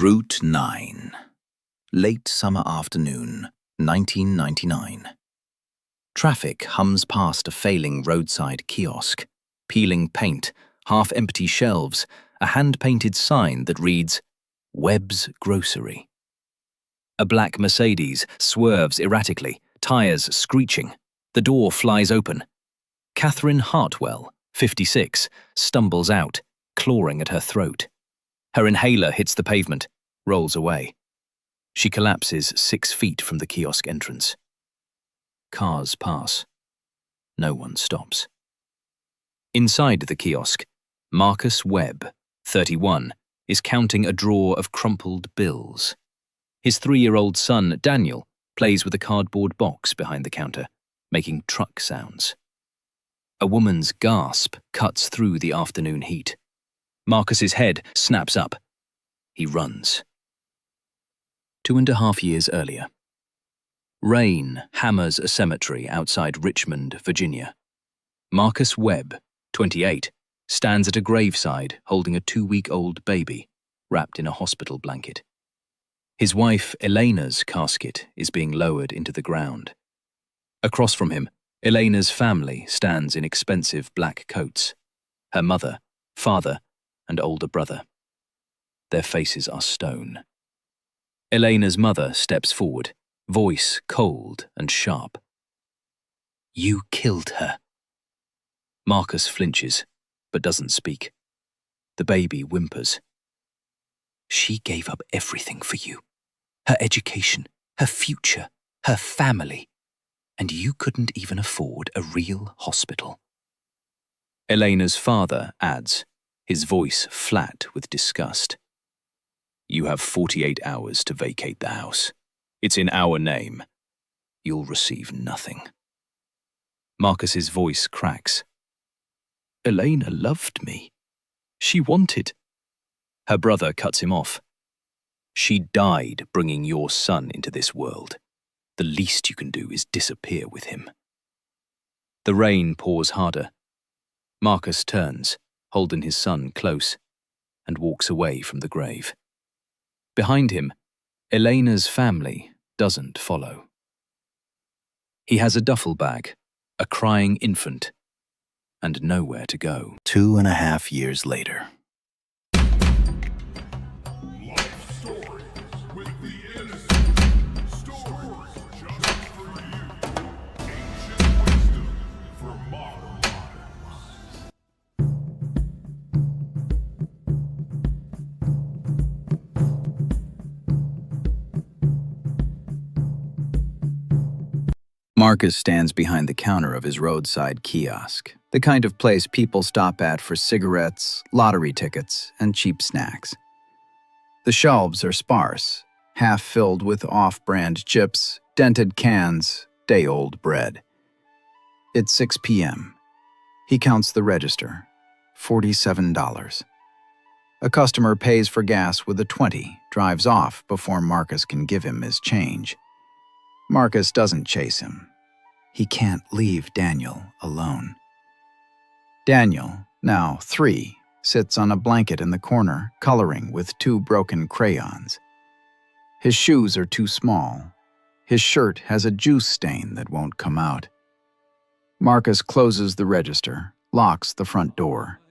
Route 9. Late summer afternoon, 1999. Traffic hums past a failing roadside kiosk, peeling paint, half-empty shelves, a hand-painted sign that reads, Webb's Grocery. A black Mercedes swerves erratically, tires screeching. The door flies open. Catherine Hartwell, 56, stumbles out, clawing at her throat. Her inhaler hits the pavement, rolls away. She collapses 6 feet from the kiosk entrance. Cars pass. No one stops. Inside the kiosk, Marcus Webb, 31, is counting a drawer of crumpled bills. His 3-year-old son, Daniel, plays with a cardboard box behind the counter, making truck sounds. A woman's gasp cuts through the afternoon heat. Marcus's head snaps up. He runs. 2.5 years earlier. Rain hammers a cemetery outside Richmond, Virginia. Marcus Webb, 28, stands at a graveside holding a 2-week-old baby, wrapped in a hospital blanket. His wife, Elena's casket is being lowered into the ground. Across from him, Elena's family stands in expensive black coats. Her mother, father, and older brother. Their faces are stone. Elena's mother steps forward, voice cold and sharp. You killed her. Marcus flinches, but doesn't speak. The baby whimpers. She gave up everything for you. Her education, her future, her family. And you couldn't even afford a real hospital. Elena's father adds, his voice flat with disgust. You have 48 hours to vacate the house. It's in our name. You'll receive nothing. Marcus's voice cracks. Elena loved me. She wanted. Her brother cuts him off. She died bringing your son into this world. The least you can do is disappear with him. The rain pours harder. Marcus turns, holding his son close, and walks away from the grave. Behind him, Elena's family doesn't follow. He has a duffel bag, a crying infant, and nowhere to go. 2.5 years later. Marcus stands behind the counter of his roadside kiosk, the kind of place people stop at for cigarettes, lottery tickets, and cheap snacks. The shelves are sparse, half filled with off-brand chips, dented cans, day-old bread. It's 6 p.m. He counts the register, $47. A customer pays for gas with a 20, drives off before Marcus can give him his change. Marcus doesn't chase him. He can't leave Daniel alone. Daniel, now 3, sits on a blanket in the corner, coloring with 2 broken crayons. His shoes are too small. His shirt has a juice stain that won't come out. Marcus closes the register, locks the front door.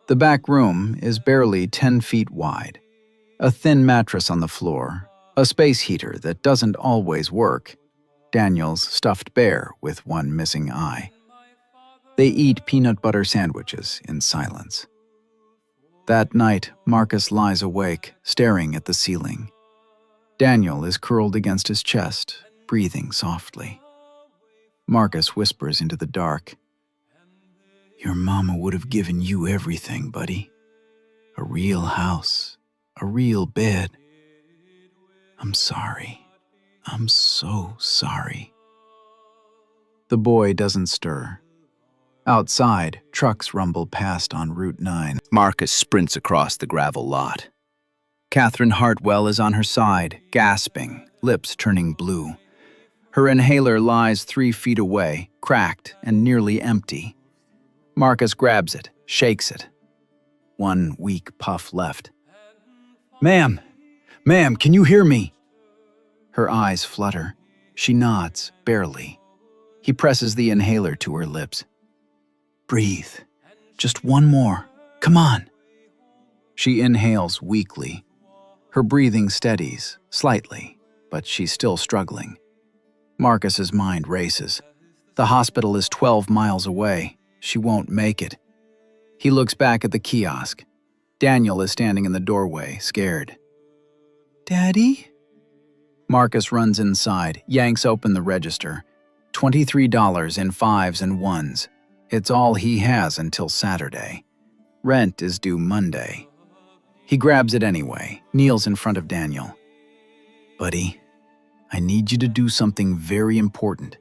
The back room is barely 10 feet wide. A thin mattress on the floor, a space heater that doesn't always work, Daniel's stuffed bear with one missing eye. They eat peanut butter sandwiches in silence. That night, Marcus lies awake, staring at the ceiling. Daniel is curled against his chest, breathing softly. Marcus whispers into the dark, Your mama would have given you everything, buddy. A real house, a real bed. I'm sorry. I'm so sorry. The boy doesn't stir. Outside, trucks rumble past on Route 9. Marcus sprints across the gravel lot. Catherine Hartwell is on her side, gasping, lips turning blue. Her inhaler lies 3 feet away, cracked and nearly empty. Marcus grabs it, shakes it. One weak puff left. Ma'am, Ma'am, can you hear me? Her eyes flutter. She nods, barely. He presses the inhaler to her lips. Breathe. Just one more. Come on. She inhales weakly. Her breathing steadies, slightly, but she's still struggling. Marcus's mind races. The hospital is 12 miles away. She won't make it. He looks back at the kiosk. Daniel is standing in the doorway, scared. Daddy? Marcus runs inside, yanks open the register. $23 in 5s and 1s. It's all he has until Saturday. Rent is due Monday. He grabs it anyway, kneels in front of Daniel. Buddy, I need you to do something very important.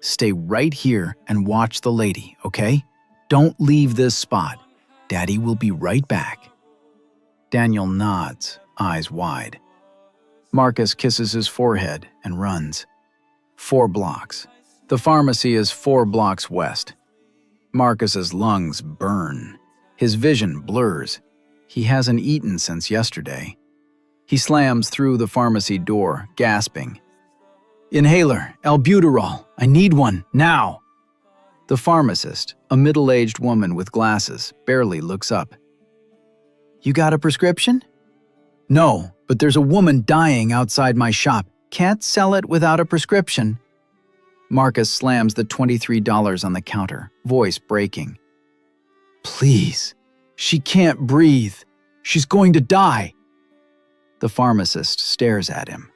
Stay right here and watch the lady, okay? Don't leave this spot. Daddy will be right back. Daniel nods, eyes wide. Marcus kisses his forehead and runs. 4 blocks. The pharmacy is 4 blocks west. Marcus's lungs burn. His vision blurs. He hasn't eaten since yesterday. He slams through the pharmacy door, gasping. Inhaler, albuterol. I need one, now. The pharmacist, a middle-aged woman with glasses, barely looks up. You got a prescription? No, but there's a woman dying outside my shop. Can't sell it without a prescription. Marcus slams the $23 on the counter, voice breaking. Please, she can't breathe. She's going to die. The pharmacist stares at him.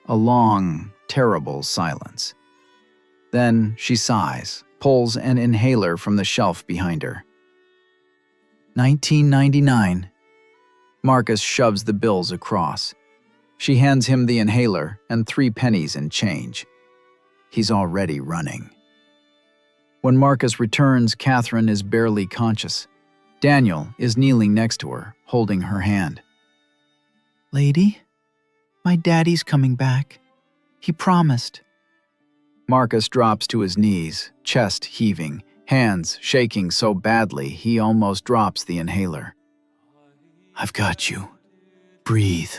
A long, terrible silence. Then she sighs, pulls an inhaler from the shelf behind her. $19.99. Marcus shoves the bills across. She hands him the inhaler and 3 pennies in change. He's already running. When Marcus returns, Catherine is barely conscious. Daniel is kneeling next to her, holding her hand. Lady, my daddy's coming back. He promised. Marcus drops to his knees, chest heaving, hands shaking so badly he almost drops the inhaler. I've got you. Breathe.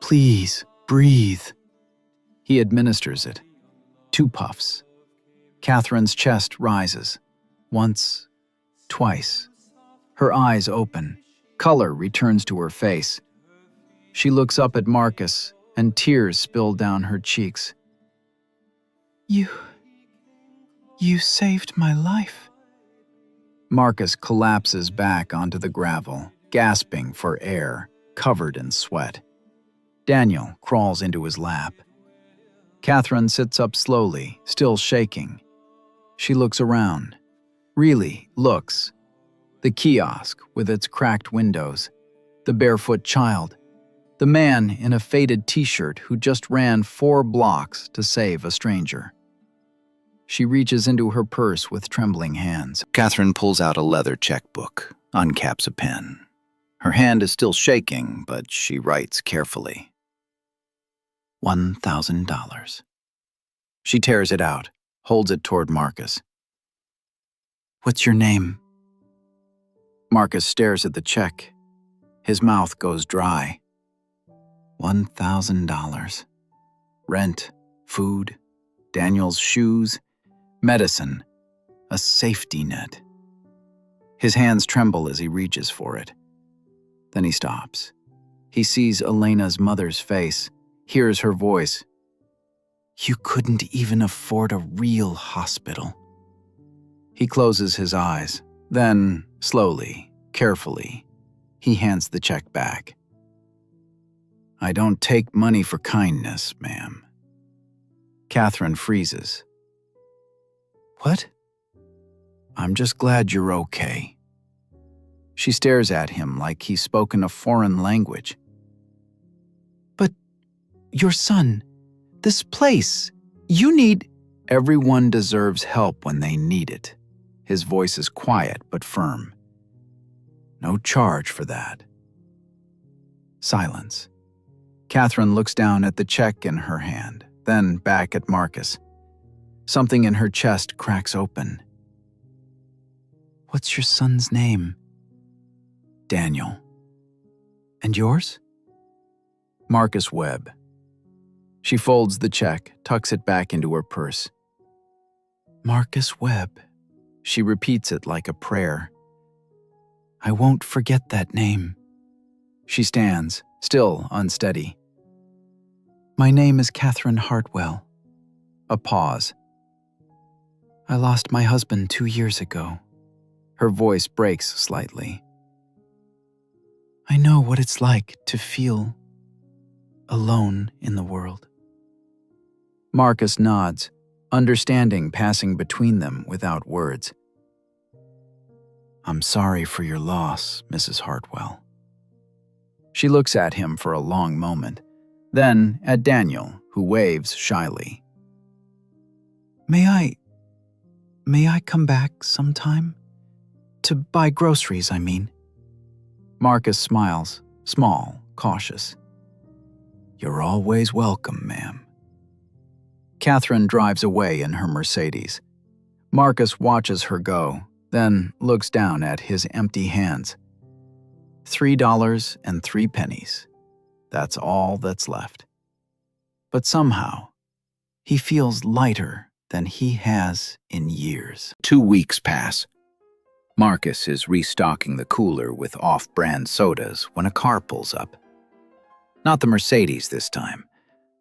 Please, breathe. He administers it. 2 puffs. Catherine's chest rises. Once, twice. Her eyes open. Color returns to her face. She looks up at Marcus, and tears spill down her cheeks. You saved my life. Marcus collapses back onto the gravel, gasping for air, covered in sweat. Daniel crawls into his lap. Catherine sits up slowly, still shaking. She looks around. Really looks. The kiosk with its cracked windows. The barefoot child. The man in a faded t-shirt who just ran 4 blocks to save a stranger. She reaches into her purse with trembling hands. Catherine pulls out a leather checkbook, uncaps a pen. Her hand is still shaking, but she writes carefully. $1,000. She tears it out, holds it toward Marcus. What's your name? Marcus stares at the check. His mouth goes dry. $1,000. Rent, food, Daniel's shoes, medicine, a safety net. His hands tremble as he reaches for it. Then he stops. He sees Elena's mother's face, hears her voice. You couldn't even afford a real hospital. He closes his eyes. Then, slowly, carefully, he hands the check back. I don't take money for kindness, ma'am. Catherine freezes. What? I'm just glad you're okay. She stares at him like he's spoken a foreign language. But your son, this place, you need... Everyone deserves help when they need it. His voice is quiet but firm. No charge for that. Silence. Catherine looks down at the check in her hand, then back at Marcus. Something in her chest cracks open. What's your son's name? Daniel. And yours? Marcus Webb. She folds the check, tucks it back into her purse. Marcus Webb. She repeats it like a prayer. I won't forget that name. She stands, still unsteady. My name is Catherine Hartwell. A pause. I lost my husband 2 years ago. Her voice breaks slightly. I know what it's like to feel alone in the world. Marcus nods, understanding passing between them without words. I'm sorry for your loss, Mrs. Hartwell. She looks at him for a long moment, then at Daniel, who waves shyly. May I come back sometime? To buy groceries, I mean. Marcus smiles, small, cautious. You're always welcome, ma'am. Catherine drives away in her Mercedes. Marcus watches her go, then looks down at his empty hands. $3.03. That's all that's left. But somehow, he feels lighter than he has in years. 2 weeks pass. Marcus is restocking the cooler with off-brand sodas when a car pulls up. Not the Mercedes this time,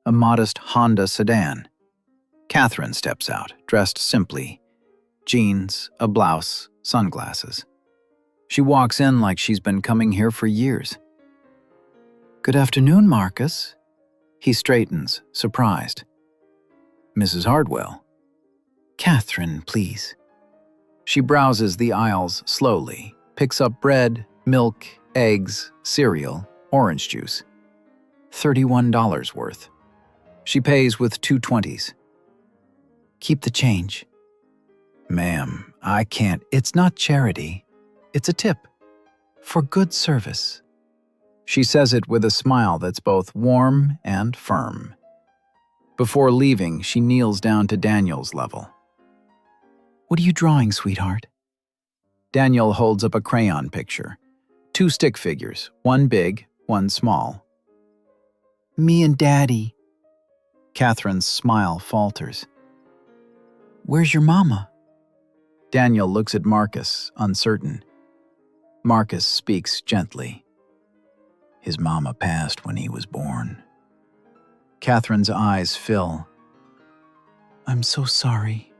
a modest Honda sedan. Catherine steps out, dressed simply. Jeans, a blouse, sunglasses. She walks in like she's been coming here for years. Good afternoon, Marcus. He straightens, surprised. Mrs. Hartwell. Catherine, please. She browses the aisles slowly, picks up bread, milk, eggs, cereal, orange juice. $31 worth. She pays with 2 20s. Keep the change. Ma'am, I can't. It's not charity. It's a tip. For good service. She says it with a smile that's both warm and firm. Before leaving, she kneels down to Daniel's level. What are you drawing, sweetheart? Daniel holds up a crayon picture. 2 stick figures, one big, one small. Me and Daddy. Catherine's smile falters. Where's your mama? Daniel looks at Marcus, uncertain. Marcus speaks gently. His mama passed when he was born. Catherine's eyes fill. I'm so sorry.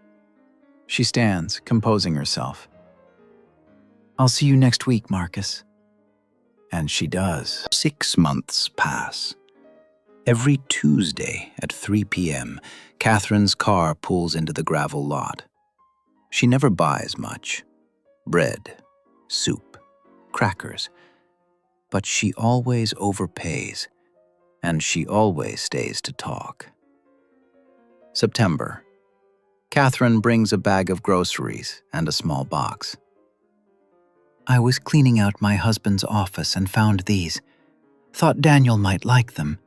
She stands, composing herself. I'll see you next week, Marcus. And she does. 6 months pass. Every Tuesday at 3 p.m., Catherine's car pulls into the gravel lot. She never buys much. Bread, soup, crackers. But she always overpays, and she always stays to talk. September. Catherine brings a bag of groceries and a small box. I was cleaning out my husband's office and found these. Thought Daniel might like them.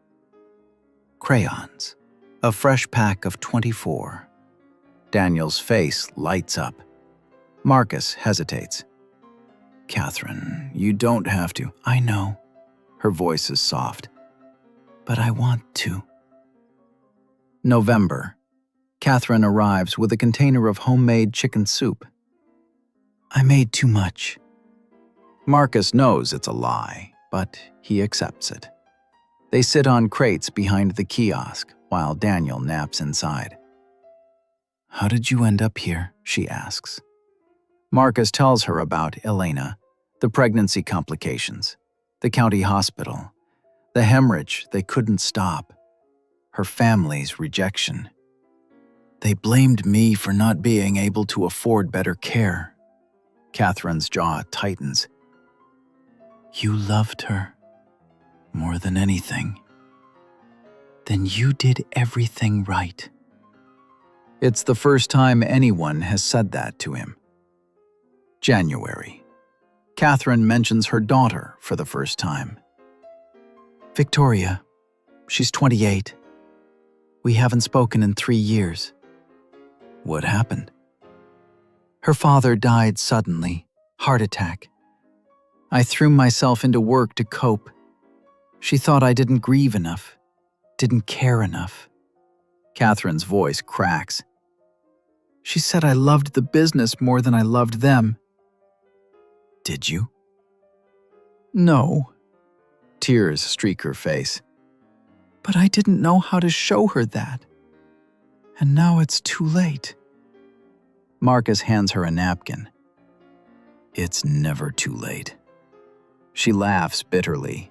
Crayons. A fresh pack of 24. Daniel's face lights up. Marcus hesitates. Catherine, you don't have to. I know. Her voice is soft. But I want to. November. Catherine arrives with a container of homemade chicken soup. I made too much. Marcus knows it's a lie, but he accepts it. They sit on crates behind the kiosk while Daniel naps inside. How did you end up here? She asks. Marcus tells her about Elena, the pregnancy complications, the county hospital, the hemorrhage they couldn't stop, her family's rejection. They blamed me for not being able to afford better care. Catherine's jaw tightens. You loved her more than anything. Then you did everything right. It's the first time anyone has said that to him. January. Catherine mentions her daughter for the first time. Victoria. She's 28. We haven't spoken in 3 years. What happened? Her father died suddenly, heart attack. I threw myself into work to cope. She thought I didn't grieve enough, didn't care enough. Catherine's voice cracks. She said I loved the business more than I loved them. Did you? No. Tears streak her face. But I didn't know how to show her that. And now it's too late. Marcus hands her a napkin. It's never too late. She laughs bitterly.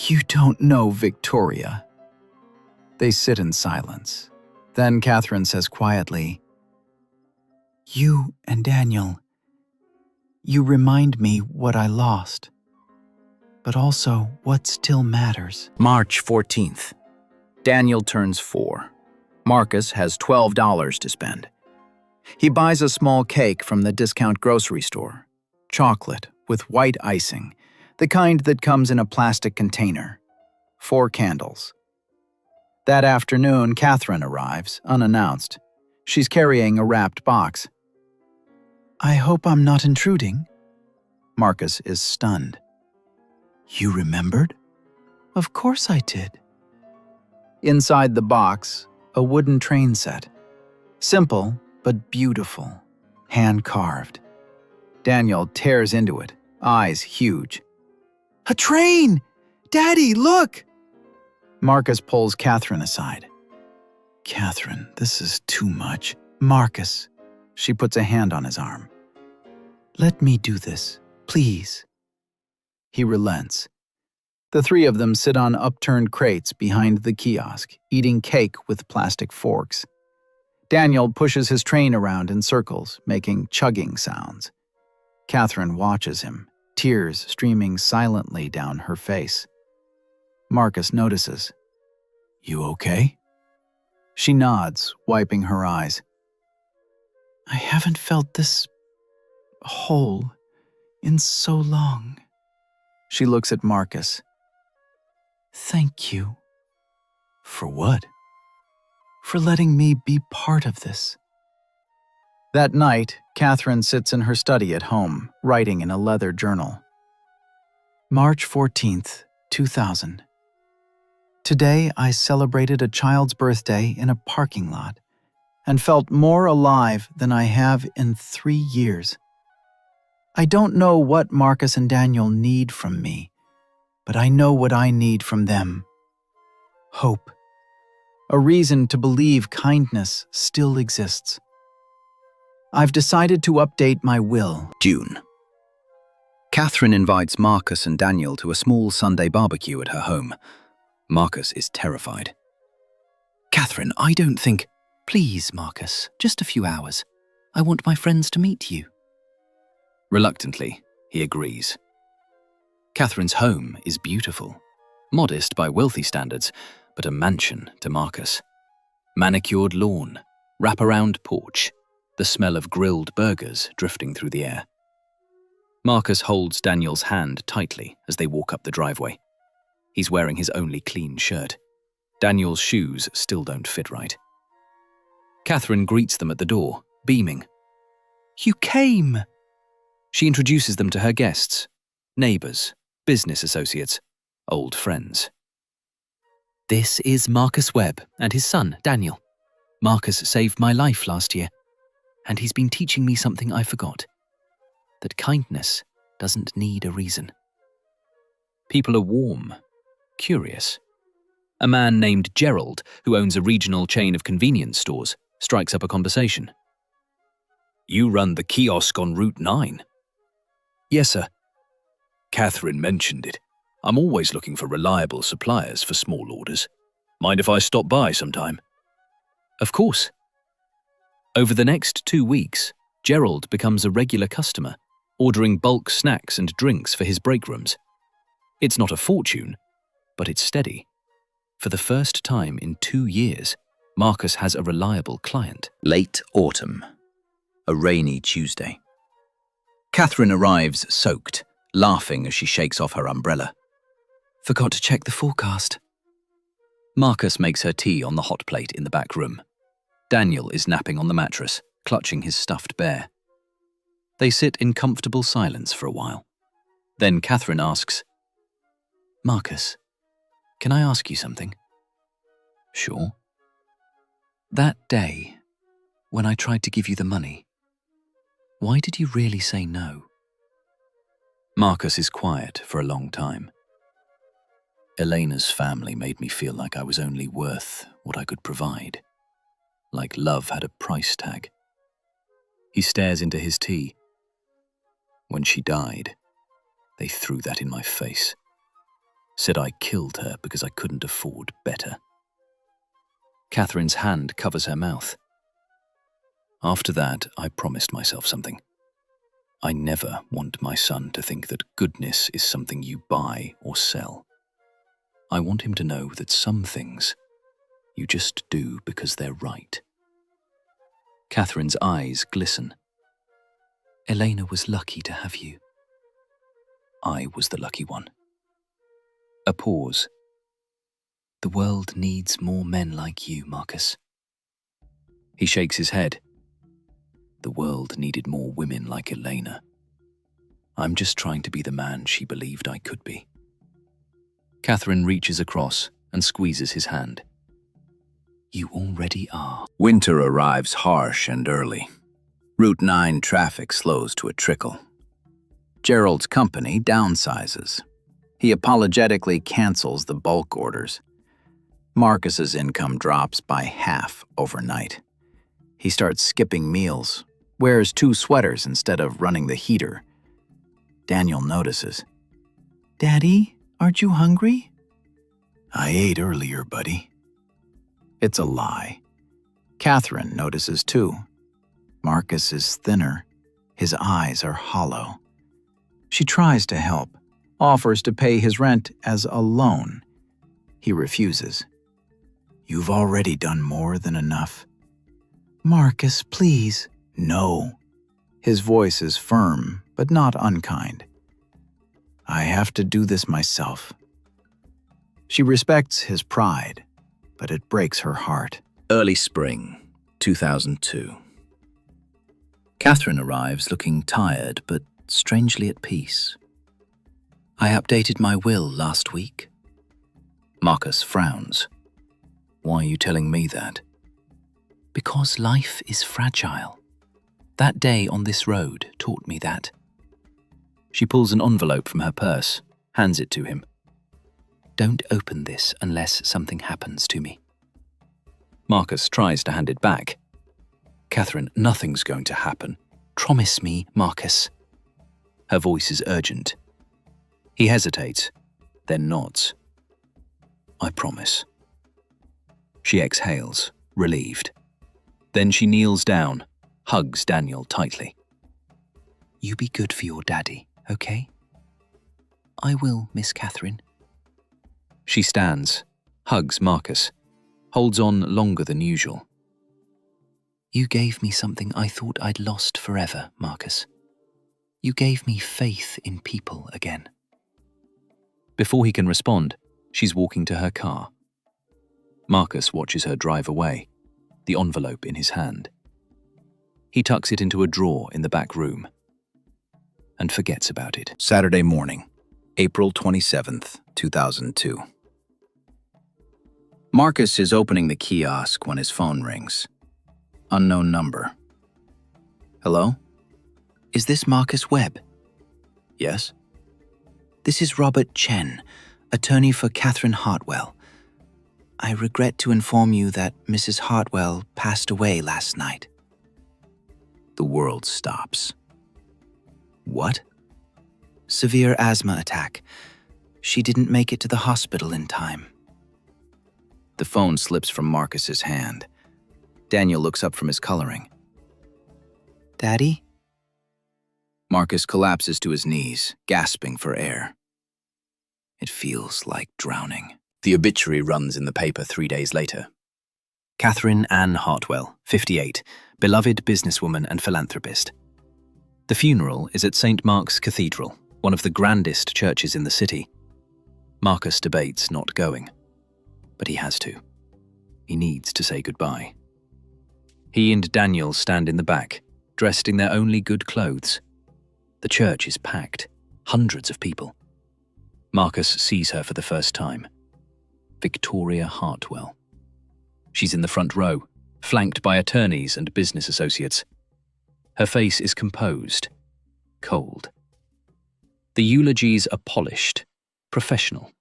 You don't know Victoria. They sit in silence. Then Catherine says quietly, You and Daniel, you remind me what I lost, but also what still matters. March 14th. Daniel turns 4. Marcus has $12 to spend. He buys a small cake from the discount grocery store. Chocolate with white icing, the kind that comes in a plastic container. 4 candles. That afternoon, Catherine arrives, unannounced. She's carrying a wrapped box. I hope I'm not intruding. Marcus is stunned. You remembered? Of course I did. Inside the box, a wooden train set. Simple, but beautiful. Hand-carved. Daniel tears into it, eyes huge. A train! Daddy, look! Marcus pulls Catherine aside. Catherine, this is too much. Marcus. She puts a hand on his arm. Let me do this, please. He relents. The 3 of them sit on upturned crates behind the kiosk, eating cake with plastic forks. Daniel pushes his train around in circles, making chugging sounds. Catherine watches him, tears streaming silently down her face. Marcus notices. You okay? She nods, wiping her eyes. I haven't felt this whole in so long. She looks at Marcus. Thank you. For what? For letting me be part of this. That night, Catherine sits in her study at home, writing in a leather journal. March 14th, 2000. Today, I celebrated a child's birthday in a parking lot and felt more alive than I have in 3 years. I don't know what Marcus and Daniel need from me, but I know what I need from them. Hope. A reason to believe kindness still exists. I've decided to update my will. June. Catherine invites Marcus and Daniel to a small Sunday barbecue at her home. Marcus is terrified. Catherine, I don't think... Please, Marcus, just a few hours. I want my friends to meet you. Reluctantly, he agrees. Catherine's home is beautiful. Modest by wealthy standards, but a mansion to Marcus. Manicured lawn, wraparound porch, the smell of grilled burgers drifting through the air. Marcus holds Daniel's hand tightly as they walk up the driveway. He's wearing his only clean shirt. Daniel's shoes still don't fit right. Catherine greets them at the door, beaming. You came! She introduces them to her guests, neighbors, business associates, old friends. This is Marcus Webb and his son, Daniel. Marcus saved my life last year, and he's been teaching me something I forgot. That kindness doesn't need a reason. People are warm, curious. A man named Gerald, who owns a regional chain of convenience stores, strikes up a conversation. You run the kiosk on Route 9? Yes, sir. Catherine mentioned it. I'm always looking for reliable suppliers for small orders. Mind if I stop by sometime? Of course. Over the next 2 weeks, Gerald becomes a regular customer, ordering bulk snacks and drinks for his break rooms. It's not a fortune, but it's steady. For the first time in 2 years, Marcus has a reliable client. Late autumn. A rainy Tuesday. Catherine arrives soaked, laughing as she shakes off her umbrella. Forgot to check the forecast. Marcus makes her tea on the hot plate in the back room. Daniel is napping on the mattress, clutching his stuffed bear. They sit in comfortable silence for a while. Then Catherine asks, Marcus, Can I ask you something? Sure. That day, when I tried to give you the money, why did you really say no? Marcus is quiet for a long time. Elena's family made me feel like I was only worth what I could provide, like love had a price tag. He stares into his tea. When she died, they threw that in my face. Said I killed her because I couldn't afford better. Catherine's hand covers her mouth. After that, I promised myself something. I never want my son to think that goodness is something you buy or sell. I want him to know that some things you just do because they're right. Catherine's eyes glisten. Elena was lucky to have you. I was the lucky one. A pause. The world needs more men like you, Marcus. He shakes his head. The world needed more women like Elena. I'm just trying to be the man she believed I could be. Catherine reaches across and squeezes his hand. You already are. Winter arrives harsh and early. Route 9 traffic slows to a trickle. Gerald's company downsizes. He apologetically cancels the bulk orders. Marcus's income drops by half overnight. He starts skipping meals, wears 2 sweaters instead of running the heater. Daniel notices. Daddy, aren't you hungry? I ate earlier, buddy. It's a lie. Catherine notices too. Marcus is thinner. His eyes are hollow. She tries to help, offers to pay his rent as a loan. He refuses. You've already done more than enough. Marcus, please. No. His voice is firm, but not unkind. I have to do this myself. She respects his pride, but it breaks her heart. Early spring, 2002. Catherine arrives looking tired, but strangely at peace. I updated my will last week. Marcus frowns. Why are you telling me that? Because life is fragile. That day on this road taught me that. She pulls an envelope from her purse, hands it to him. Don't open this unless something happens to me. Marcus tries to hand it back. Catherine, nothing's going to happen. Promise me, Marcus. Her voice is urgent. He hesitates, then nods. I promise. She exhales, relieved. Then she kneels down, hugs Daniel tightly. You be good for your daddy, okay? I will, Miss Catherine. She stands, hugs Marcus, holds on longer than usual. You gave me something I thought I'd lost forever, Marcus. You gave me faith in people again. Before he can respond, she's walking to her car. Marcus watches her drive away, the envelope in his hand. He tucks it into a drawer in the back room and forgets about it. Saturday morning, April 27th, 2002. Marcus is opening the kiosk when his phone rings. Unknown number. Hello? Is this Marcus Webb? Yes. This is Robert Chen, attorney for Catherine Hartwell. I regret to inform you that Mrs. Hartwell passed away last night. The world stops. What? Severe asthma attack. She didn't make it to the hospital in time. The phone slips from Marcus's hand. Daniel looks up from his coloring. Daddy? Marcus collapses to his knees, gasping for air. It feels like drowning. The obituary runs in the paper 3 days later. Catherine Ann Hartwell, 58, beloved businesswoman and philanthropist. The funeral is at St. Mark's Cathedral, one of the grandest churches in the city. Marcus debates not going, but he has to. He needs to say goodbye. He and Daniel stand in the back, dressed in their only good clothes. The church is packed, hundreds of people. Marcus sees her for the first time. Victoria Hartwell. She's in the front row, flanked by attorneys and business associates. Her face is composed, cold. The eulogies are polished, professional.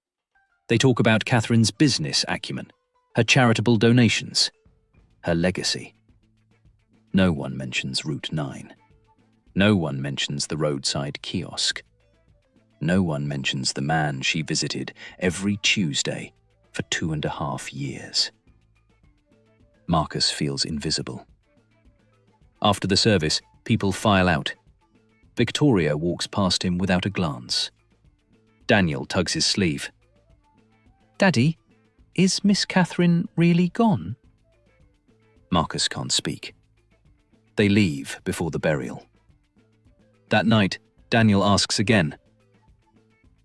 They talk about Catherine's business acumen, her charitable donations, her legacy. No one mentions Route 9. No one mentions the roadside kiosk. No one mentions the man she visited every Tuesday for 2.5 years. Marcus feels invisible. After the service, people file out. Victoria walks past him without a glance. Daniel tugs his sleeve. "Daddy, is Miss Catherine really gone?" Marcus can't speak. They leave before the burial. That night, Daniel asks again.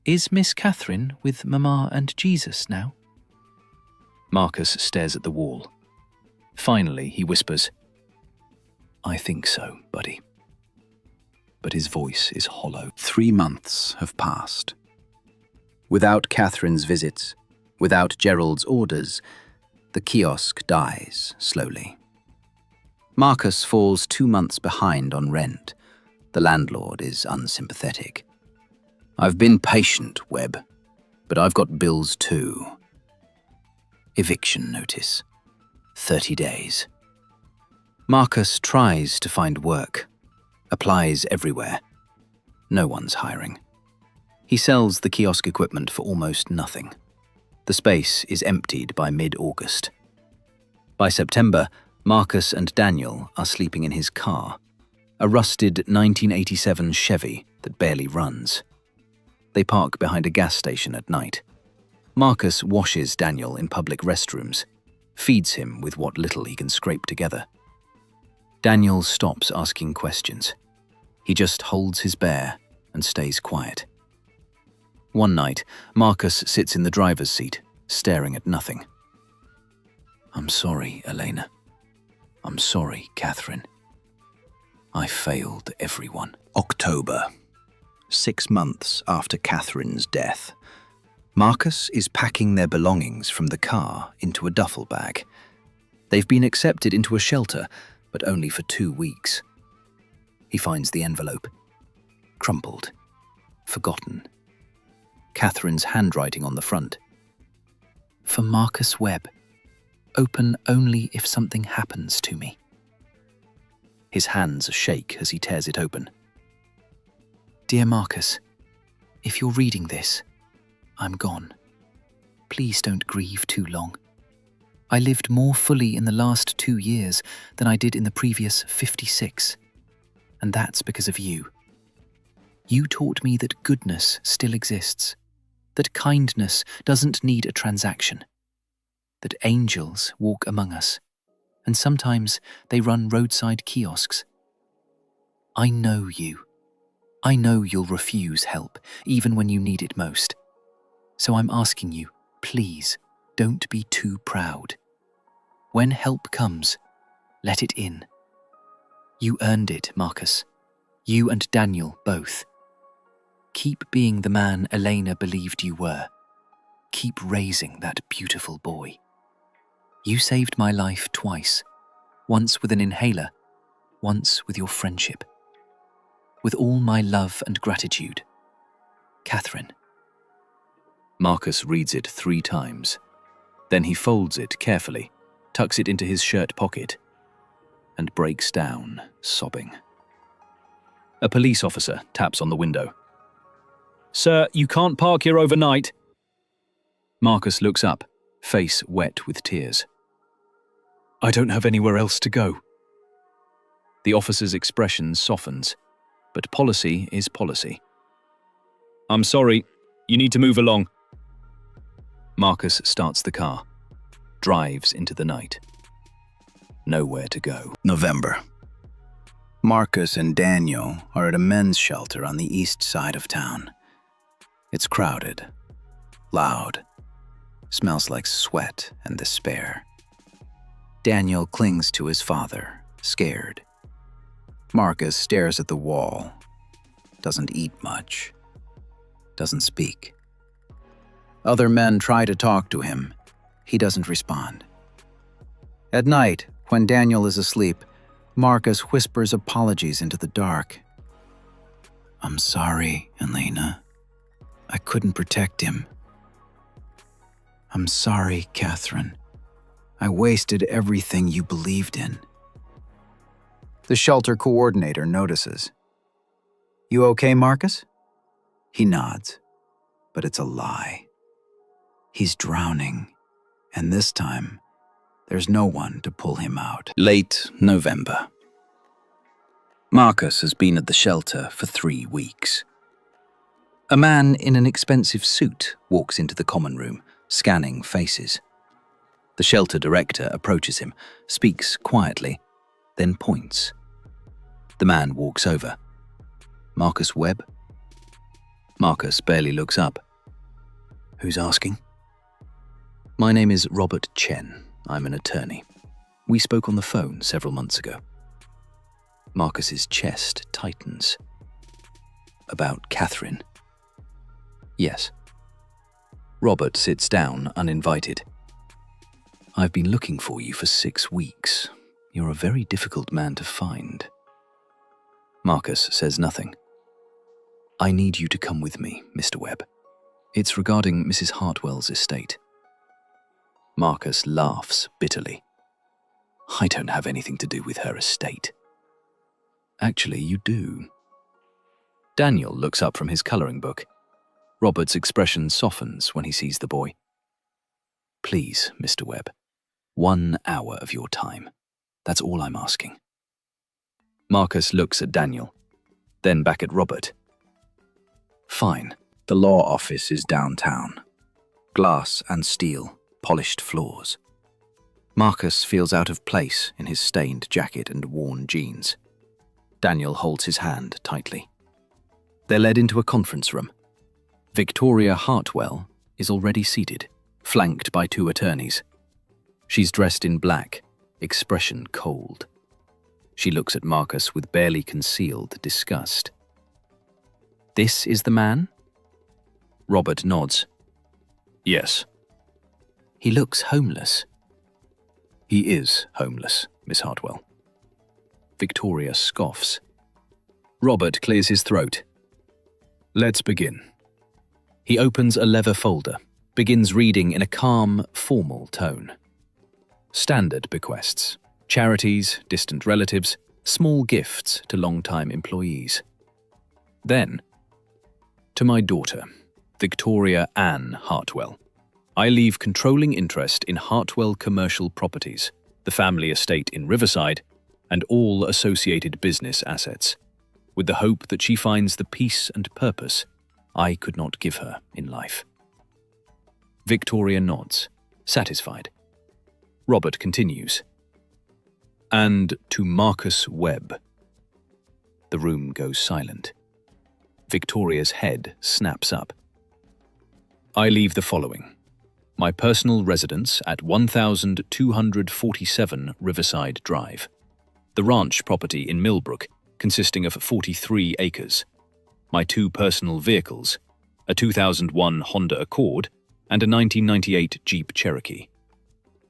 "Is Miss Catherine with Mama and Jesus now?" Marcus stares at the wall. Finally, he whispers, "I think so, buddy." But his voice is hollow. 3 months have passed. Without Catherine's visits, without Gerald's orders, the kiosk dies slowly. Marcus falls 2 months behind on rent. The landlord is unsympathetic. "I've been patient, Webb, but I've got bills too." Eviction notice. 30 days. Marcus tries to find work, applies everywhere. No one's hiring. He sells the kiosk equipment for almost nothing. The space is emptied by mid-August. By September, Marcus and Daniel are sleeping in his car, a rusted 1987 Chevy that barely runs. They park behind a gas station at night. Marcus washes Daniel in public restrooms, feeds him with what little he can scrape together. Daniel stops asking questions. He just holds his bear and stays quiet. One night, Marcus sits in the driver's seat, staring at nothing. "I'm sorry, Elena. I'm sorry, Catherine. I failed everyone." October. 6 months after Catherine's death. Marcus is packing their belongings from the car into a duffel bag. They've been accepted into a shelter, but only for 2 weeks. He finds the envelope. Crumpled. Forgotten. Catherine's handwriting on the front. "For Marcus Webb. Open only if something happens to me." His hands shake as he tears it open. "Dear Marcus, if you're reading this, I'm gone. Please don't grieve too long. I lived more fully in the last 2 years than I did in the previous 56, and that's because of you. You taught me that goodness still exists, that kindness doesn't need a transaction, that angels walk among us, and sometimes they run roadside kiosks. I know you. I know you'll refuse help, even when you need it most. So I'm asking you, please, don't be too proud. When help comes, let it in. You earned it, Marcus. You and Daniel both. Keep being the man Elena believed you were. Keep raising that beautiful boy. You saved my life twice, once with an inhaler, once with your friendship. With all my love and gratitude, Catherine." Marcus reads it 3 times. Then he folds it carefully, tucks it into his shirt pocket, and breaks down, sobbing. A police officer taps on the window. "Sir, you can't park here overnight." Marcus looks up, face wet with tears. "I don't have anywhere else to go." The officer's expression softens, but policy is policy. "I'm sorry, you need to move along." Marcus starts the car, drives into the night. Nowhere to go. November. Marcus and Daniel are at a men's shelter on the east side of town. It's crowded, loud, smells like sweat and despair. Daniel clings to his father, scared. Marcus stares at the wall, doesn't eat much, doesn't speak. Other men try to talk to him, He doesn't respond. At night, when Daniel is asleep, Marcus whispers apologies into the dark. "I'm sorry, Elena. I couldn't protect him. I'm sorry, Catherine. I wasted everything you believed in." The shelter coordinator notices. "You okay, Marcus?" He nods, but it's a lie. He's drowning, and this time, there's no one to pull him out. Late November. Marcus has been at the shelter for 3 weeks. A man in an expensive suit walks into the common room, scanning faces. The shelter director approaches him, speaks quietly, then points. The man walks over. "Marcus Webb?" Marcus barely looks up. "Who's asking?" "My name is Robert Chen. I'm an attorney. We spoke on the phone several months ago." Marcus's chest tightens. "About Catherine?" "Yes." Robert sits down uninvited. "I've been looking for you for 6 weeks. You're a very difficult man to find." Marcus says nothing. "I need you to come with me, Mr. Webb. It's regarding Mrs. Hartwell's estate." Marcus laughs bitterly. "I don't have anything to do with her estate." "Actually, you do." Daniel looks up from his coloring book. Robert's expression softens when he sees the boy. "Please, Mr. Webb, 1 hour of your time. That's all I'm asking." Marcus looks at Daniel, then back at Robert. "Fine." The law office is downtown. Glass and steel, polished floors. Marcus feels out of place in his stained jacket and worn jeans. Daniel holds his hand tightly. They're led into a conference room. Victoria Hartwell is already seated, flanked by 2 attorneys. She's dressed in black, expression cold. She looks at Marcus with barely concealed disgust. "This is the man?" Robert nods. "Yes." "He looks homeless." "He is homeless, Miss Hartwell." Victoria scoffs. Robert clears his throat. "Let's begin." He opens a leather folder, begins reading in a calm, formal tone. Standard bequests, charities, distant relatives, small gifts to long-time employees. Then, "To my daughter, Victoria Ann Hartwell, I leave controlling interest in Hartwell Commercial Properties, the family estate in Riverside, and all associated business assets, with the hope that she finds the peace and purpose I could not give her in life." Victoria nods, satisfied. Robert continues. "And to Marcus Webb." The room goes silent. Victoria's head snaps up. "I leave the following. My personal residence at 1247 Riverside Drive. The ranch property in Millbrook, consisting of 43 acres. My 2 personal vehicles, a 2001 Honda Accord and a 1998 Jeep Cherokee.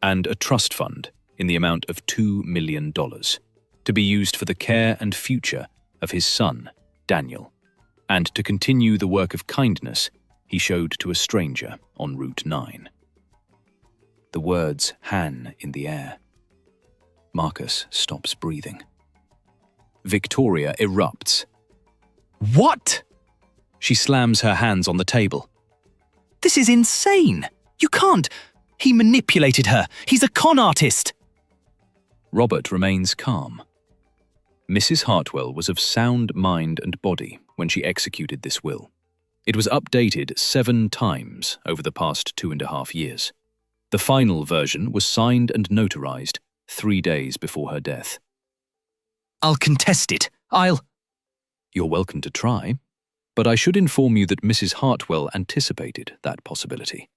And a trust fund in the amount of $2 million, to be used for the care and future of his son, Daniel, and to continue the work of kindness he showed to a stranger on Route 9. The words hang in the air. Marcus stops breathing. Victoria erupts. "What?" She slams her hands on the table. "This is insane! You can't! He manipulated her! He's a con artist!" Robert remains calm. Mrs. Hartwell was of sound mind and body when she executed this will. It was updated 7 times over the past 2.5 years. The final version was signed and notarized 3 days before her death. "I'll contest it. You're welcome to try, but I should inform you that Mrs. Hartwell anticipated that possibility."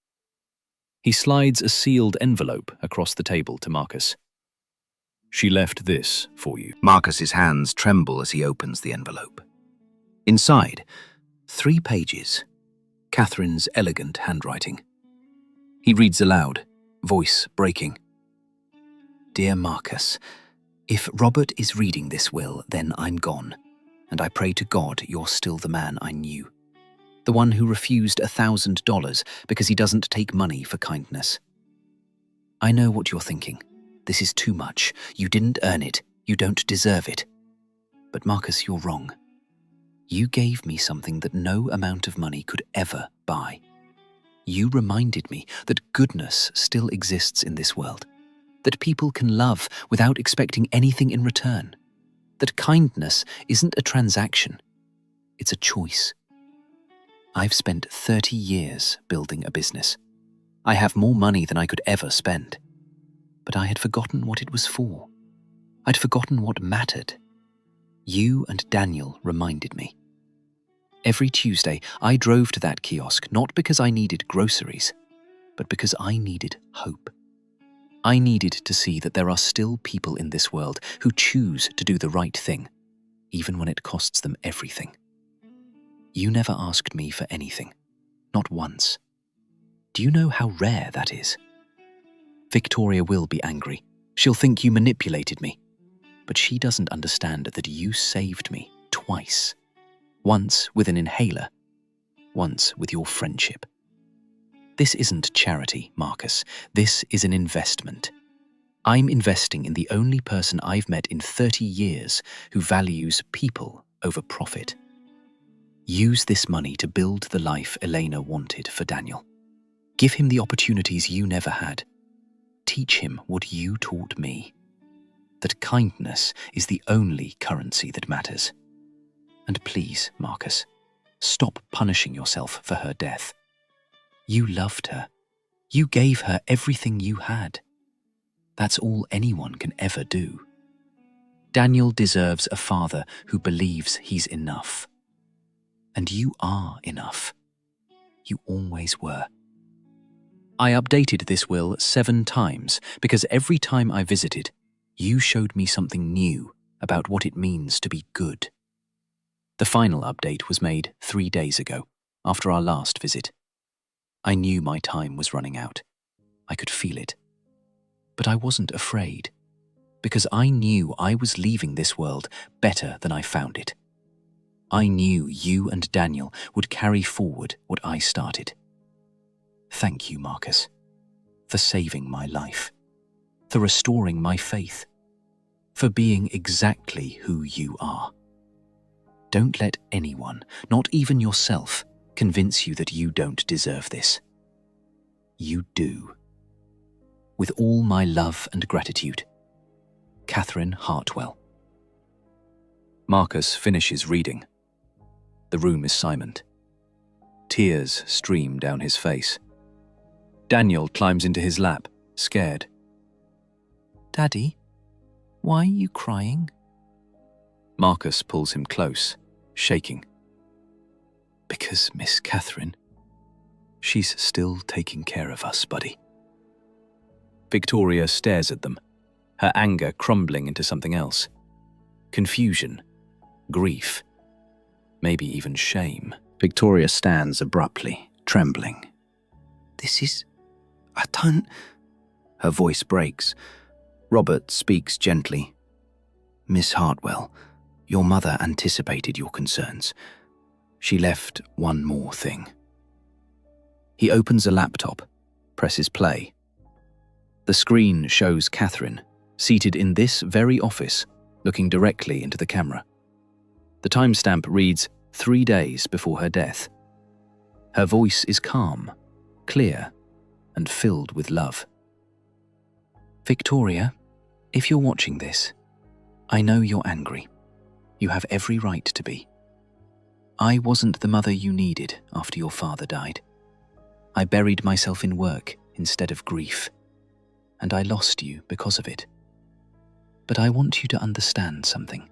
He slides a sealed envelope across the table to Marcus. "She left this for you." Marcus's hands tremble as he opens the envelope. Inside, 3 pages. Catherine's elegant handwriting. He reads aloud, voice breaking. Dear Marcus, if Robert is reading this will, then I'm gone, and I pray to God you're still the man I knew. The one who refused $1,000 because he doesn't take money for kindness. I know what you're thinking. This is too much. You didn't earn it. You don't deserve it. But Marcus, you're wrong. You gave me something that no amount of money could ever buy. You reminded me that goodness still exists in this world, that people can love without expecting anything in return, that kindness isn't a transaction, it's a choice. I've spent 30 years building a business. I have more money than I could ever spend. But I had forgotten what it was for. I'd forgotten what mattered. You and Daniel reminded me. Every Tuesday, I drove to that kiosk not because I needed groceries, but because I needed hope. I needed to see that there are still people in this world who choose to do the right thing, even when it costs them everything. You never asked me for anything, not once. Do you know how rare that is? Victoria will be angry. She'll think you manipulated me. But she doesn't understand that you saved me twice. Once with an inhaler, once with your friendship. This isn't charity, Marcus. This is an investment. I'm investing in the only person I've met in 30 years who values people over profit. Use this money to build the life Elena wanted for Daniel. Give him the opportunities you never had. Teach him what you taught me. That kindness is the only currency that matters. And please, Marcus, stop punishing yourself for her death. You loved her. You gave her everything you had. That's all anyone can ever do. Daniel deserves a father who believes he's enough. And you are enough. You always were. I updated this will 7 times because every time I visited, you showed me something new about what it means to be good. The final update was made 3 days ago, after our last visit. I knew my time was running out. I could feel it. But I wasn't afraid, because I knew I was leaving this world better than I found it. I knew you and Daniel would carry forward what I started. Thank you, Marcus, for saving my life, for restoring my faith, for being exactly who you are. Don't let anyone, not even yourself, convince you that you don't deserve this. You do. With all my love and gratitude, Catherine Hartwell. Marcus finishes reading. The room is silent. Tears stream down his face. Daniel climbs into his lap, scared. Daddy, why are you crying? Marcus pulls him close, shaking. Because Miss Catherine, she's still taking care of us, buddy. Victoria stares at them, her anger crumbling into something else. Confusion, grief, maybe even shame. Victoria stands abruptly, trembling. I don't... Her voice breaks. Robert speaks gently. Miss Hartwell, your mother anticipated your concerns. She left one more thing. He opens a laptop, presses play. The screen shows Catherine, seated in this very office, looking directly into the camera. The timestamp reads 3 days before her death. Her voice is calm, clear, and filled with love. Victoria, if you're watching this, I know you're angry. You have every right to be. I wasn't the mother you needed after your father died. I buried myself in work instead of grief, and I lost you because of it. But I want you to understand something.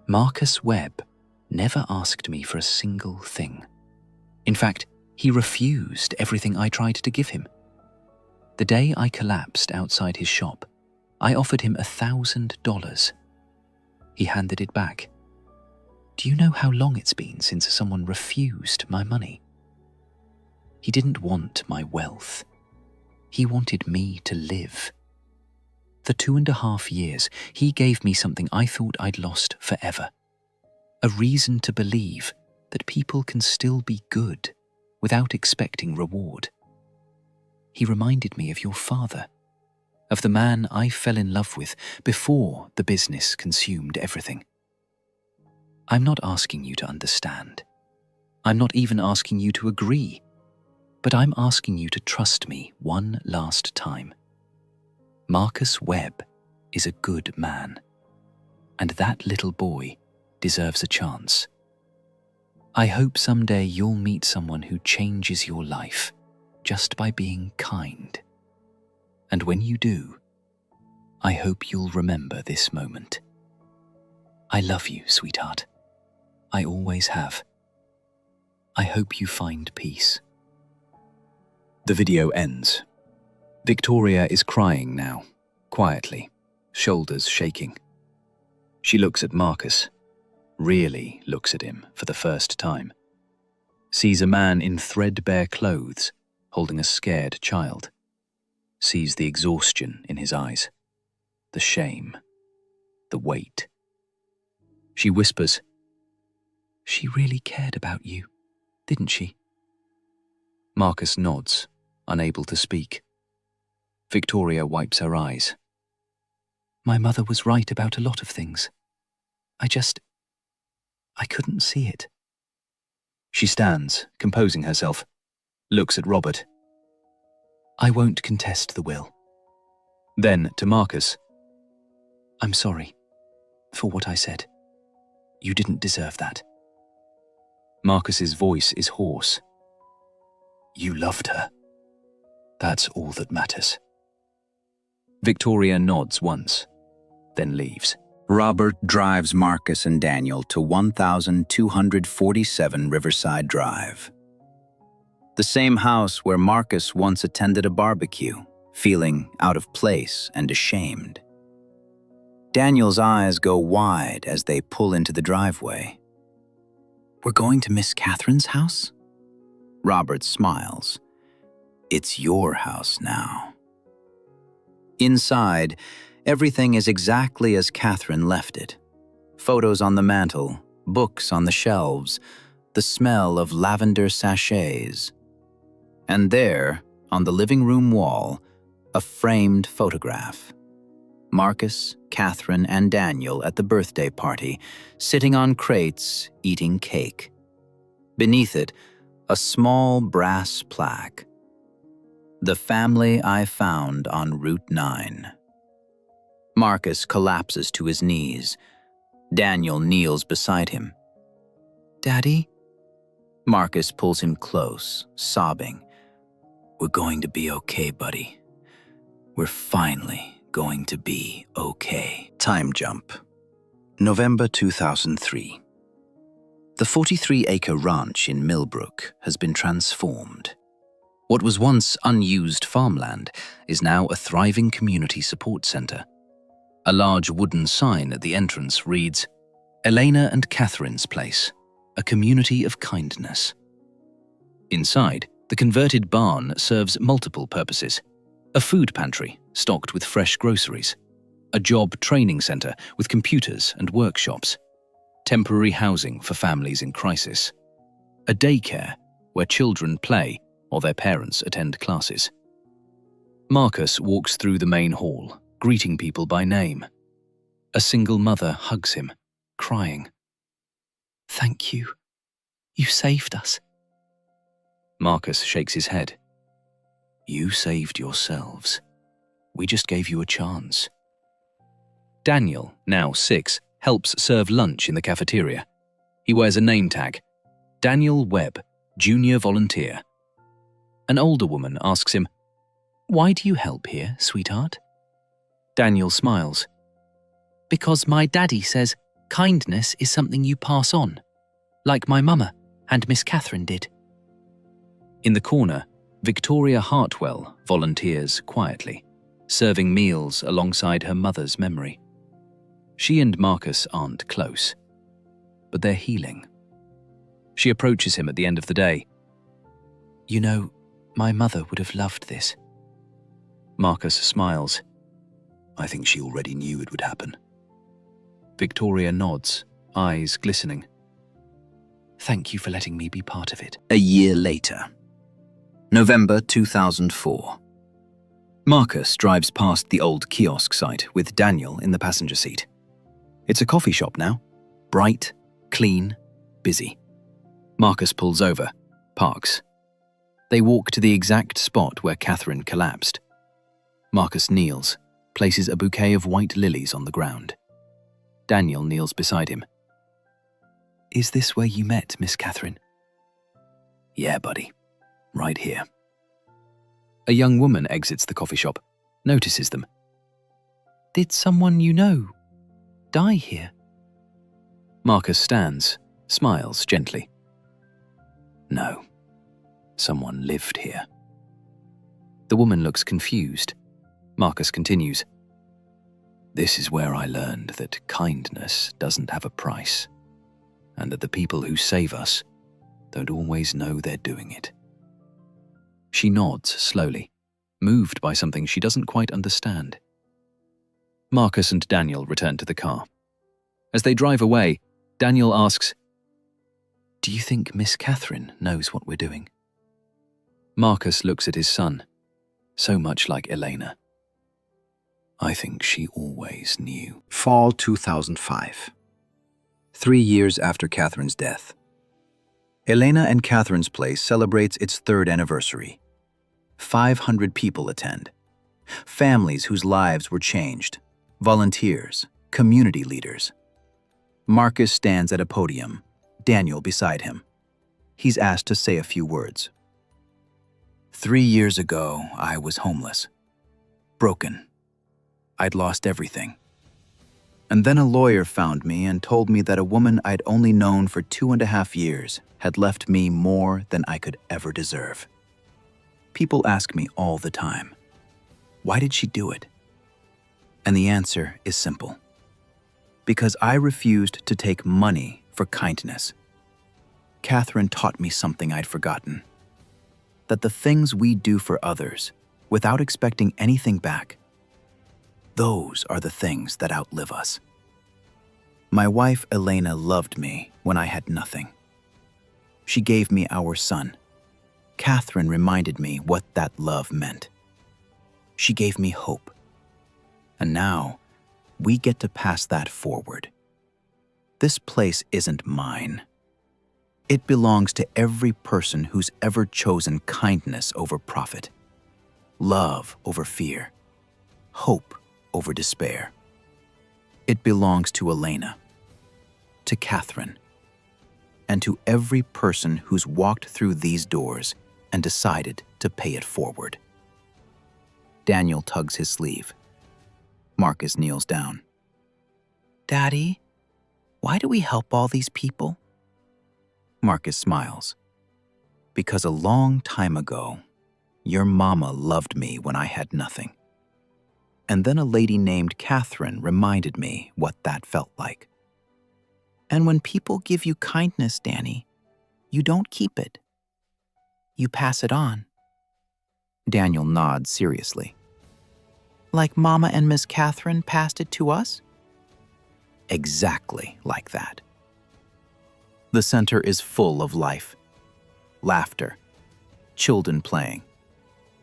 Marcus Webb never asked me for a single thing. In fact, he refused everything I tried to give him. The day I collapsed outside his shop, I offered him $1,000. He handed it back. Do you know how long it's been since someone refused my money? He didn't want my wealth. He wanted me to live. For 2.5 years, he gave me something I thought I'd lost forever. A reason to believe that people can still be good without expecting reward. He reminded me of your father, of the man I fell in love with before the business consumed everything. I'm not asking you to understand. I'm not even asking you to agree, but I'm asking you to trust me one last time. Marcus Webb is a good man, and that little boy deserves a chance. I hope someday you'll meet someone who changes your life just by being kind. And when you do, I hope you'll remember this moment. I love you, sweetheart. I always have. I hope you find peace. The video ends. Victoria is crying now, quietly, shoulders shaking. She looks at Marcus, really looks at him for the first time. Sees a man in threadbare clothes holding a scared child. Sees the exhaustion in his eyes, the shame, the weight. She whispers, "She really cared about you, didn't she?" Marcus nods, unable to speak. Victoria wipes her eyes. My mother was right about a lot of things. I couldn't see it. She stands, composing herself, looks at Robert. I won't contest the will. Then to Marcus. I'm sorry for what I said. You didn't deserve that. Marcus's voice is hoarse. You loved her. That's all that matters. Victoria nods once, then leaves. Robert drives Marcus and Daniel to 1247 Riverside Drive. The same house where Marcus once attended a barbecue, feeling out of place and ashamed. Daniel's eyes go wide as they pull into the driveway. We're going to Miss Catherine's house? Robert smiles. It's your house now. Inside, everything is exactly as Catherine left it. Photos on the mantel, books on the shelves, the smell of lavender sachets. And there, on the living room wall, a framed photograph. Marcus, Catherine, and Daniel at the birthday party, sitting on crates, eating cake. Beneath it, a small brass plaque. The family I found on Route 9. Marcus collapses to his knees. Daniel kneels beside him. Daddy? Marcus pulls him close, sobbing. We're going to be okay, buddy. We're finally going to be okay. Time jump. November 2003. The 43-acre ranch in Millbrook has been transformed. What was once unused farmland is now a thriving community support center. A large wooden sign at the entrance reads, Elena and Catherine's Place, a community of kindness. Inside, the converted barn serves multiple purposes. A food pantry stocked with fresh groceries. A job training center with computers and workshops. Temporary housing for families in crisis. A daycare where children play or their parents attend classes. Marcus walks through the main hall, greeting people by name. A single mother hugs him, crying. Thank you. You saved us. Marcus shakes his head. You saved yourselves. We just gave you a chance. Daniel, now 6, helps serve lunch in the cafeteria. He wears a name tag. Daniel Webb, Junior Volunteer. An older woman asks him, Why do you help here, sweetheart? Daniel smiles. Because my daddy says kindness is something you pass on, like my mama and Miss Catherine did. In the corner, Victoria Hartwell volunteers quietly, serving meals alongside her mother's memory. She and Marcus aren't close, but they're healing. She approaches him at the end of the day. You know, my mother would have loved this. Marcus smiles. I think she already knew it would happen. Victoria nods, eyes glistening. Thank you for letting me be part of it. A year later, November 2004. Marcus drives past the old kiosk site with Daniel in the passenger seat. It's a coffee shop now. Bright, clean, busy. Marcus pulls over, parks. They walk to the exact spot where Catherine collapsed. Marcus kneels, places a bouquet of white lilies on the ground. Daniel kneels beside him. Is this where you met Miss Catherine? Yeah, buddy. Right here. A young woman exits the coffee shop, notices them. Did someone you know die here? Marcus stands, smiles gently. No. Someone lived here. The woman looks confused. Marcus continues. This is where I learned that kindness doesn't have a price, and that the people who save us don't always know they're doing it. She nods slowly, moved by something she doesn't quite understand. Marcus and Daniel return to the car. As they drive away, Daniel asks, Do you think Miss Catherine knows what we're doing? Marcus looks at his son, so much like Elena. I think she always knew. Fall 2005. 3 years after Catherine's death. Elena and Catherine's place celebrates its 3rd anniversary. 500 people attend. Families whose lives were changed. Volunteers, community leaders. Marcus stands at a podium, Daniel beside him. He's asked to say a few words. 3 years ago, I was homeless. Broken. I'd lost everything. And then a lawyer found me and told me that a woman I'd only known for 2.5 years had left me more than I could ever deserve. People ask me all the time, why did she do it? And the answer is simple. Because I refused to take money for kindness. Catherine taught me something I'd forgotten. That the things we do for others, without expecting anything back, those are the things that outlive us. My wife Elena loved me when I had nothing. She gave me our son. Catherine reminded me what that love meant. She gave me hope. And now, we get to pass that forward. This place isn't mine. It belongs to every person who's ever chosen kindness over profit, love over fear, hope over despair. It belongs to Elena, to Catherine, and to every person who's walked through these doors and decided to pay it forward. Daniel tugs his sleeve. Marcus kneels down. Daddy, why do we help all these people? Marcus smiles. Because a long time ago, your mama loved me when I had nothing. And then a lady named Catherine reminded me what that felt like. And when people give you kindness, Danny, you don't keep it. You pass it on. Daniel nods seriously. Like Mama and Miss Catherine passed it to us? Exactly like that. The center is full of life, laughter, children playing,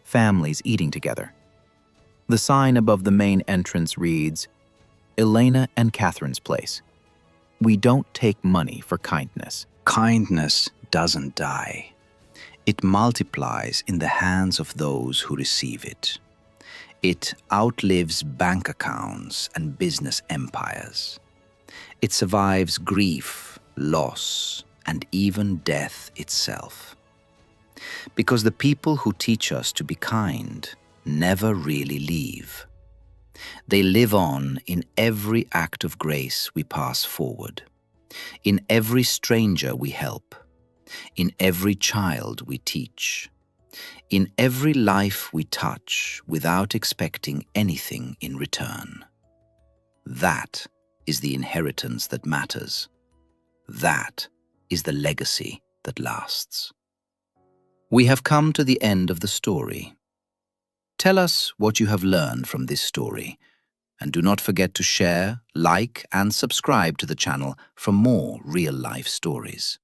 families eating together. The sign above the main entrance reads, Elena and Catherine's place. We don't take money for kindness. Kindness doesn't die. It multiplies in the hands of those who receive it. It outlives bank accounts and business empires. It survives grief, loss, and even death itself. Because the people who teach us to be kind never really leave. They live on in every act of grace we pass forward, in every stranger we help, in every child we teach, in every life we touch without expecting anything in return. That is the inheritance that matters. That is the legacy that lasts. We have come to the end of the story. Tell us what you have learned from this story, and do not forget to share, like, and subscribe to the channel for more real-life stories.